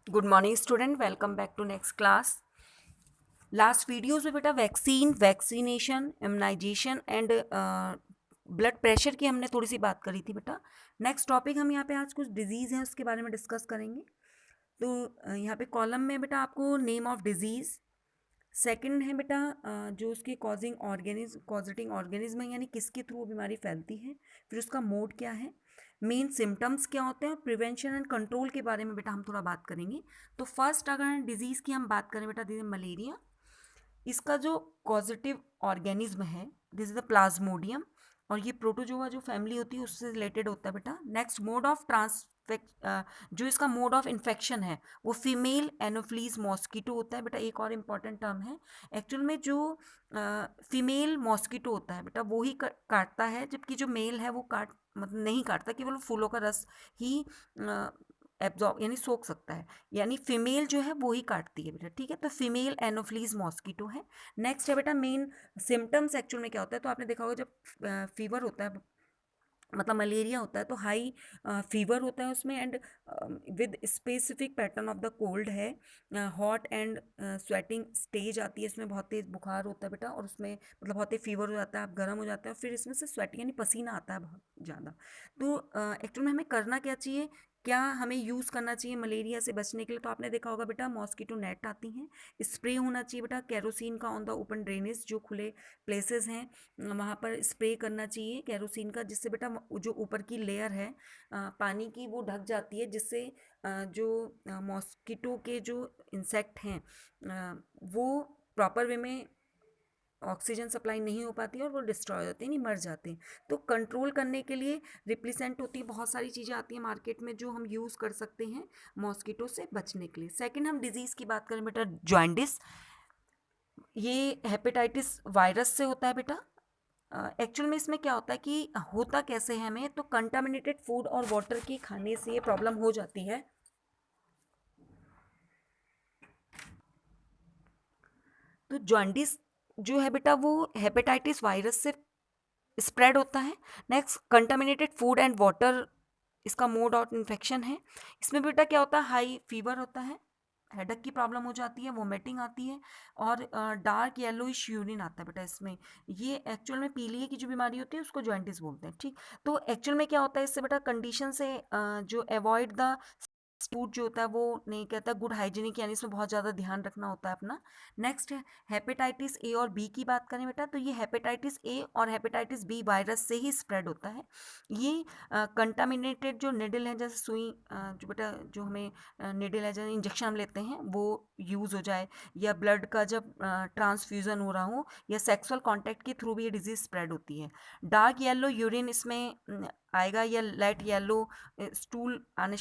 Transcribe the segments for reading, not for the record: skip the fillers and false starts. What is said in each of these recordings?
Good morning student, welcome back to next class. Last videos में बेटा vaccination, immunisation and blood pressure की हमने थोड़ी सी बात करी थी बेटा। नेक्स्ट टॉपिक हम यहाँ पे आज कुछ डिजीज़ हैं उसके बारे में डिस्कस करेंगे। तो यहाँ पे कॉलम में बेटा आपको नेम ऑफ डिजीज़, सेकंड है बेटा जो उसके कॉजिटिंग ऑर्गेनिज्म है, यानी किसके थ्रू वो बीमारी फैलती है, फिर उसका मोड क्या है, मेन सिम्टम्स क्या होते हैं, और प्रिवेंशन एंड कंट्रोल के बारे में बेटा हम थोड़ा बात करेंगे। तो फर्स्ट अगर डिजीज़ की हम बात करें बेटा, दिस मलेरिया। इसका जो कॉजिटिव ऑर्गेनिज्म है, दिस इज द प्लाज्मोडियम, और ये प्रोटोजोआ जो फैमिली होती है उससे रिलेटेड होता है बेटा। नेक्स्ट मोड ऑफ जो इसका मोड ऑफ इन्फेक्शन है वो फीमेल एनोफ्लीज मॉस्किटो होता है बेटा। एक और इम्पॉर्टेंट टर्म है, एक्चुअल में जो फीमेल मॉस्किटो होता है बेटा वो ही काटता है, जबकि जो मेल है वो मतलब नहीं काटता, केवल फूलों का रस ही एब्जॉर्ब यानी सोख सकता है, यानी फीमेल जो है वो ही काटती है बेटा। ठीक है, तो फीमेल एनोफ्लीज मॉस्किटो है। नेक्स्ट है बेटा मेन सिम्टम्स एक्चुअल में क्या होता है। तो आपने देखा होगा जब फीवर होता है, मतलब मलेरिया होता है, तो हाई फीवर होता है उसमें, and with specific pattern of the cold है, हॉट एंड स्वेटिंग स्टेज आती है, इसमें बहुत तेज बुखार होता है बेटा, और उसमें मतलब बहुत तेज फीवर हो जाता है, आप गर्म हो जाते हैं, और फिर इसमें से स्वेटिंग यानी पसीना आता है बहुत ज़्यादा। तो एक्चुअल में हमें करना क्या चाहिए, क्या हमें यूज़ करना चाहिए मलेरिया से बचने के लिए। तो आपने देखा होगा बेटा मॉस्किटो नेट आती हैं, स्प्रे होना चाहिए बेटा केरोसिन का ऑन द ओपन ड्रेनेज, जो खुले प्लेसेस हैं वहाँ पर स्प्रे करना चाहिए केरोसिन का, जिससे बेटा जो ऊपर की लेयर है पानी की वो ढक जाती है, जिससे जो मॉस्किटो के जो इंसेक्ट हैं वो प्रॉपर वे में ऑक्सीजन सप्लाई नहीं हो पाती है और वो डिस्ट्रॉय होते हैं, नहीं मर जाते हैं। तो कंट्रोल करने के लिए रिप्लेसेंट होती है, बहुत सारी चीज़ें आती हैं मार्केट में जो हम यूज़ कर सकते हैं मॉस्किटो से बचने के लिए। सेकंड हम डिजीज़ की बात करें बेटा, जॉइंडिस। ये हेपेटाइटिस वायरस से होता है बेटा। एक्चुअल में इसमें क्या होता है कि होता कैसे है हमें, तो कंटामिनेटेड फूड और वाटर के खाने से ये प्रॉब्लम हो जाती है। तो जॉन्डिस जो है बेटा वो हेपेटाइटिस वायरस से स्प्रेड होता है। Next contaminated food and water, इसका मोड ऑफ इन्फेक्शन है। इसमें बेटा क्या होता है, हाई फीवर होता है, हेडक की प्रॉब्लम हो जाती है, वोमिटिंग आती है, और डार्क येलोइश यूरिन आता है बेटा इसमें। ये एक्चुअल में पीलिए की जो बीमारी होती है उसको जॉइंटिस बोलते हैं। ठीक, तो एक्चुअल में क्या होता है इससे बेटा, कंडीशन से जो अवॉइड द फूड जो होता है वो नहीं कहता, गुड हाइजीनिक, यानी इसमें बहुत ज़्यादा ध्यान रखना होता है अपना। नेक्स्ट है हेपेटाइटिस ए और बी की बात करें बेटा, तो ये हेपेटाइटिस ए और हेपेटाइटिस बी वायरस से ही स्प्रेड होता है। ये कंटामिनेटेड जो निडल है, जैसे सुई जो बेटा जो हमें निडल है जैसे इंजेक्शन हम लेते हैं वो यूज़ हो जाए, या ब्लड का जब ट्रांसफ्यूज़न हो रहा हो, या सेक्सुअल कॉन्टैक्ट के थ्रू भी ये डिजीज़ स्प्रेड होती है। डार्क येलो यूरिन इसमें आएगा, या लाइट येलो स्टूल आने,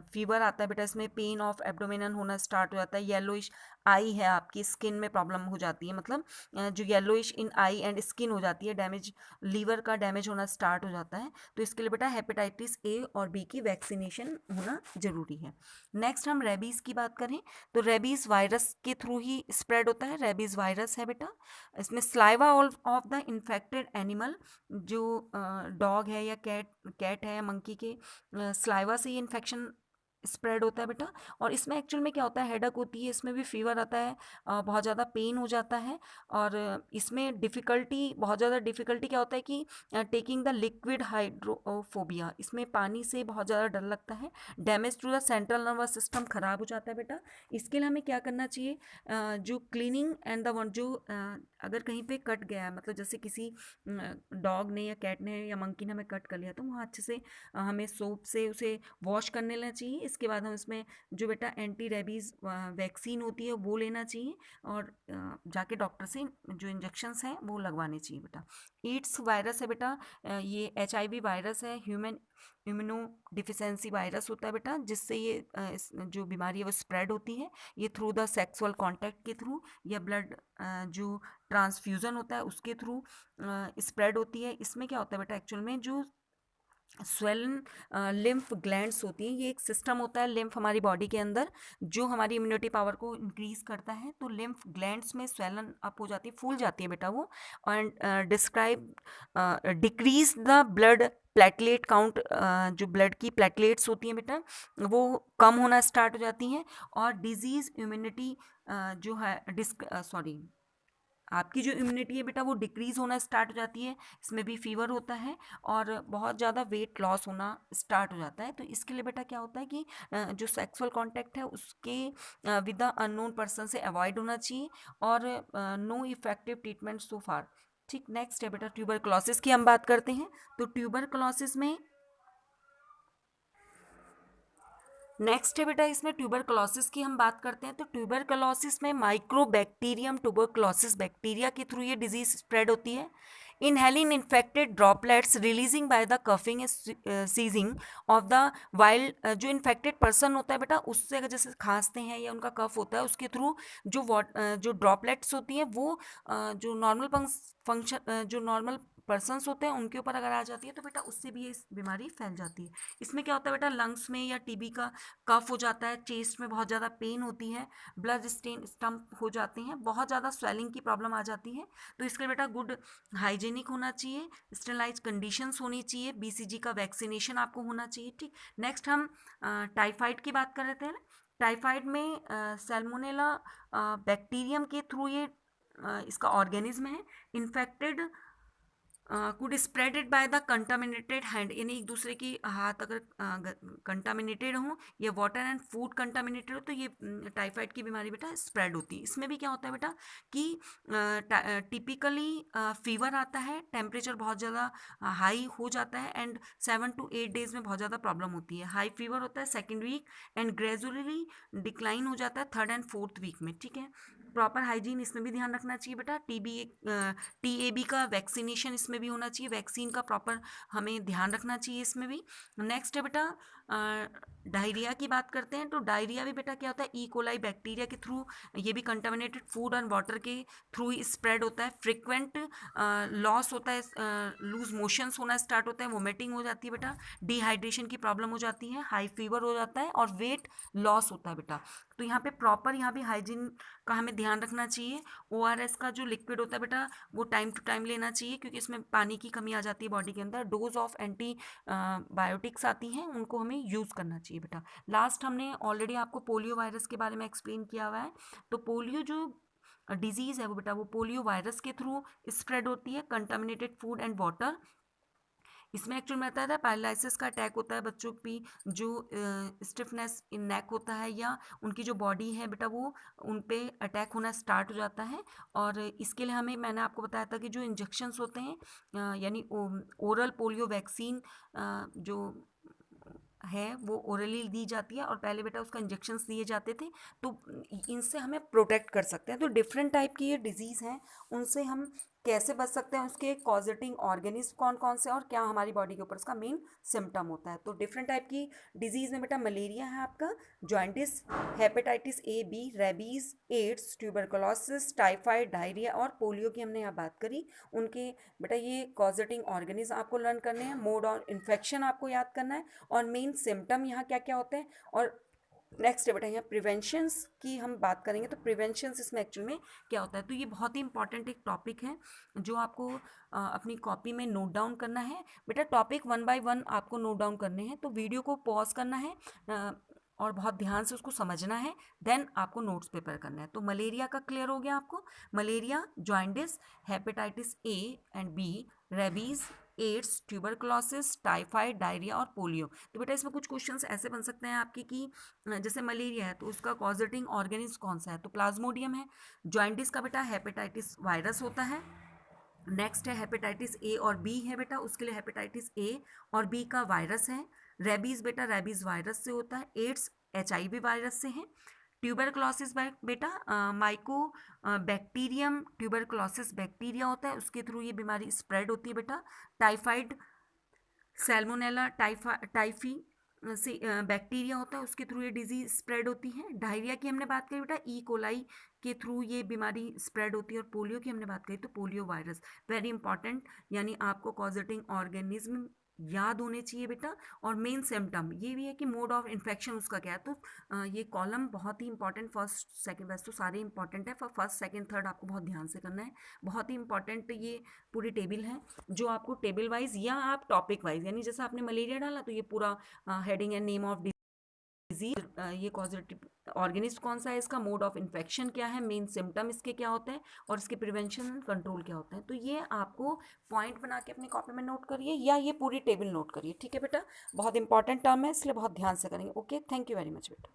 फीवर आता है बेटा इसमें, पेन ऑफ एब्डोमिनल होना स्टार्ट हो जाता है, येलोइश आई है, आपकी स्किन में प्रॉब्लम हो जाती है, मतलब जो yellowish in I and skin हो जाती है, डैमेज लीवर का डैमेज होना स्टार्ट हो जाता है। तो इसके लिए बेटा हेपेटाइटिस ए और बी की वैक्सीनेशन होना जरूरी है। नेक्स्ट हम रेबीज़ की बात करें, तो रेबीज़ वायरस के थ्रू ही स्प्रेड होता है। रेबीज़ वायरस है बेटा, इसमें saliva of the infected animal, जो डॉग है या कैट है या मंकी के स्लाइवा से ये इन्फेक्शन स्प्रेड होता है बेटा। और इसमें एक्चुअल में क्या होता है, हेडक होती है, इसमें भी फीवर आता है, बहुत ज़्यादा पेन हो जाता है, और इसमें डिफ़िकल्टी, बहुत ज़्यादा डिफ़िकल्टी क्या होता है कि टेकिंग द लिक्विड हाइड्रोफोबिया, इसमें पानी से बहुत ज़्यादा डर लगता है। Damage to the central nervous system ख़राब हो जाता है बेटा। इसके लिए हमें क्या करना चाहिए, जो क्लीनिंग एंड द वन जो अगर कहीं पे कट गया है, मतलब जैसे किसी डॉग ने या कैट ने या मंकी ने हमें कट कर लिया, तो वहाँ अच्छे से हमें सोप से उसे वॉश करने लेना चाहिए। इसके बाद हम इसमें जो बेटा एंटी रेबीज़ वैक्सीन होती है वो लेना चाहिए, और जाके डॉक्टर से जो इंजेक्शंस हैं वो लगवाने चाहिए बेटा। ईड्स वायरस है बेटा, ये HIV वायरस है, ह्यूमन इम्यूनो डिफिशेंसी वायरस होता है बेटा, जिससे ये जो बीमारी है वो स्प्रेड होती है, ये थ्रू द सेक्सुअल कांटेक्ट के थ्रू, या ब्लड जो ट्रांसफ्यूज़न होता है उसके थ्रू स्प्रेड होती है। इसमें क्या होता है बेटा, एक्चुअल में जो स्वेलन लिम्फ ग्लैंड्स होती हैं। ये एक सिस्टम होता है लिम्फ हमारी बॉडी के अंदर जो हमारी इम्यूनिटी पावर को इंक्रीज करता है। तो लिम्फ ग्लैंड्स में स्वेलन अप हो जाती है, फूल जाती है बेटा वो। और describe decrease the blood platelet count, जो ब्लड की प्लेटलेट्स होती हैं बेटा वो कम होना स्टार्ट हो जाती हैं। और डिजीज इम्यूनिटी जो है सॉरी आपकी जो इम्यूनिटी है बेटा वो डिक्रीज होना स्टार्ट हो जाती है। इसमें भी फीवर होता है और बहुत ज़्यादा वेट लॉस होना स्टार्ट हो जाता है। तो इसके लिए बेटा क्या होता है कि जो सेक्सुअल कांटेक्ट है उसके विद द अननोन पर्सन से अवॉइड होना चाहिए और नो इफेक्टिव ट्रीटमेंट सो फार। ठीक, नेक्स्ट है बेटा ट्यूबरक्लोसिस की हम बात करते हैं। तो ट्यूबरक्लोसिस में नेक्स्ट है बेटा इसमें ट्यूबरक्लोसिस की हम बात करते हैं। तो ट्यूबरक्लोसिस में माइक्रोबैक्टीरियम ट्यूबरक्लोसिस बैक्टीरिया के थ्रू ये डिजीज स्प्रेड होती है। Inhaling infected droplets releasing by the coughing sneezing of the wild, जो इन्फेक्टेड पर्सन होता है बेटा उससे अगर जैसे खांसते हैं या उनका कफ होता है उसके थ्रू जो ड्रॉपलेट्स होती हैं वो जो नॉर्मल फंक्शन जो नॉर्मल पर्सनस होते हैं उनके ऊपर अगर आ जाती है तो बेटा उससे भी ये बीमारी फैल जाती है। इसमें क्या होता है बेटा लंग्स में या टीबी का कफ हो जाता है, चेस्ट में बहुत ज़्यादा पेन होती है, ब्लड स्टेन स्टम्प हो जाते हैं, बहुत ज़्यादा स्वेलिंग की प्रॉब्लम आ जाती है। तो इसके लिए बेटा गुड हाइजीनिक होना चाहिए, स्टेलाइज कंडीशंस होनी चाहिए, बीसीजी का वैक्सीनेशन आपको होना चाहिए। ठीक, नेक्स्ट हम टाइफाइड की बात कर रहे थे। टाइफाइड में सैल्मोनेला बैक्टीरियम के थ्रू ये इसका ऑर्गेनिज्म है। Infected could spread it by the contaminated hand, यानी एक दूसरे की हाथ अगर कंटामिनेटेड हो या वाटर एंड फूड कंटामिनेटेड हो तो ये टाइफाइड की बीमारी बेटा स्प्रेड होती है। इसमें भी क्या होता है बेटा कि टिपिकली फीवर आता है, टेम्परेचर बहुत ज़्यादा हाई हो जाता है एंड 7 to 8 डेज में बहुत ज़्यादा प्रॉब्लम होती है। हाई फीवर होता है second week end gradually decline हो जाता है थर्ड एंड फोर्थ वीक में। ठीक है, प्रॉपर हाइजीन इसमें भी ध्यान रखना चाहिए बेटा। टीएबी का वैक्सीनेशन इसमें भी होना चाहिए, वैक्सीन का प्रॉपर हमें ध्यान रखना चाहिए इसमें भी। नेक्स्ट है बेटा डायरिया की बात करते हैं। तो डायरिया भी बेटा क्या होता है ई कोलाई बैक्टीरिया के थ्रू, ये भी कंटामिनेटेड फूड एंड वाटर के थ्रू ही स्प्रेड होता है। फ्रिक्वेंट लॉस होता है, लूज मोशंस होना स्टार्ट होता है, वोमिटिंग हो जाती है बेटा, डिहाइड्रेशन की प्रॉब्लम हो जाती है, हाई फीवर हो जाता है और वेट लॉस होता है बेटा। तो यहाँ पे प्रॉपर यहाँ भी हाइजीन का हमें ध्यान रखना चाहिए। ओआरएस का जो लिक्विड होता है बेटा वो टाइम टू टाइम लेना चाहिए क्योंकि इसमें पानी की कमी आ जाती है बॉडी के अंदर। डोज ऑफ एंटी बायोटिक्स आती हैं उनको हमें यूज़ करना चाहिए बेटा। लास्ट हमने ऑलरेडी आपको पोलियो वायरस के बारे में एक्सप्लेन किया हुआ है। तो पोलियो जो डिजीज़ है वो बेटा वो पोलियो वायरस के थ्रू स्प्रेड होती है, कंटामिनेटेड फूड एंड वाटर। इसमें एक्चुअल में आता है पैरालिसिस का अटैक होता है बच्चों की, जो स्टिफनेस इन नेक होता है या उनकी जो बॉडी है बेटा वो उन पे अटैक होना स्टार्ट हो जाता है। और इसके लिए हमें मैंने आपको बताया था कि जो इंजेक्शंस होते हैं यानी ओरल पोलियो वैक्सीन जो है वो ओरली दी जाती है और पहले बेटा उसका इंजेक्शंस दिए जाते थे। तो इनसे हमें प्रोटेक्ट कर सकते हैं। तो डिफरेंट टाइप की ये डिजीज़ हैं, उनसे हम कैसे बच सकते हैं, उसके कॉजेटिंग ऑर्गेनिज्म कौन कौन से और क्या हमारी बॉडी के ऊपर उसका मेन सिम्टम होता है। तो डिफरेंट टाइप की डिजीज़ में बेटा मलेरिया है आपका, jaundice, hepatitis A B, rabies, AIDS, tuberculosis, typhoid, diarrhoea और पोलियो की हमने यहाँ बात करी। उनके बेटा ये कॉजेटिंग ऑर्गेनिज्म आपको लर्न करने हैं, मोड ऑफ इन्फेक्शन आपको याद करना है और मेन सिम्टम यहाँ क्या क्या होते हैं। और नेक्स्ट है बेटा यहाँ प्रिवेंशंस की हम बात करेंगे। तो प्रिवेंशंस इसमें एक्चुअल में क्या होता है, तो ये बहुत ही इंपॉर्टेंट एक टॉपिक है जो आपको अपनी कॉपी में नोट डाउन करना है बेटा। टॉपिक 1 by 1 आपको नोट डाउन करने हैं, तो वीडियो को पॉज करना है और बहुत ध्यान से उसको समझना है, देन आपको नोट्स प्रिपेयर करना है। तो मलेरिया का क्लियर हो गया आपको, malaria, jaundice, hepatitis A and B, rabies, AIDS, tuberculosis, typhoid, diarrhoea और पोलियो। तो बेटा इसमें कुछ क्वेश्चंस ऐसे बन सकते हैं आपके कि जैसे मलेरिया है तो उसका कॉजेटिंग ऑर्गेनिज्म कौन सा है, तो प्लाज्मोडियम है। जॉइंटिस का बेटा हेपेटाइटिस वायरस होता है। नेक्स्ट है हेपेटाइटिस ए और बी है बेटा, उसके लिए हेपेटाइटिस ए और बी का वायरस है। रेबीज बेटा रेबीज वायरस से होता है। एड्स एचआईवी वायरस से है। ट्यूबरकुलोसिस बेटा माइको बैक्टीरियम ट्यूबरकुलोसिस बैक्टीरिया होता है, उसके थ्रू ये बीमारी स्प्रेड होती है बेटा। टाइफाइड सैल्मोनेला टाइफी से बैक्टीरिया होता है, उसके थ्रू ये डिजीज स्प्रेड होती है। डायरिया की हमने बात करी बेटा ई कोलाई के थ्रू ये बीमारी स्प्रेड होती है। और पोलियो की हमने बात करी तो पोलियो वायरस, वेरी इंपॉर्टेंट, यानी आपको कॉजेटिंग ऑर्गेनिज्म याद होने चाहिए बेटा। और मेन सिम्टम ये भी है कि मोड ऑफ इन्फेक्शन उसका क्या है। तो ये कॉलम बहुत ही इंपॉर्टेंट, फर्स्ट सेकंड, वैसे तो सारे इंपॉर्टेंट है, पर फर्स्ट सेकंड थर्ड आपको बहुत ध्यान से करना है। बहुत ही इंपॉर्टेंट ये पूरी टेबल है, जो आपको टेबल वाइज या आप टॉपिक वाइज, यानी जैसे आपने मलेरिया डाला तो ये पूरा heading and name of disease, ये कॉजेटिव ऑर्गेनिस्ट कौन सा है, इसका मोड ऑफ इन्फेक्शन क्या है, मेन सिम्टम इसके क्या होते हैं, और इसके प्रिवेंशन कंट्रोल क्या होते हैं। तो ये आपको पॉइंट बना के अपनी कॉपी में नोट करिए, या ये पूरी टेबल नोट करिए। ठीक है बेटा, बहुत इंपॉर्टेंट टर्म है, इसलिए बहुत ध्यान से करेंगे। Okay, thank you very much बेटा।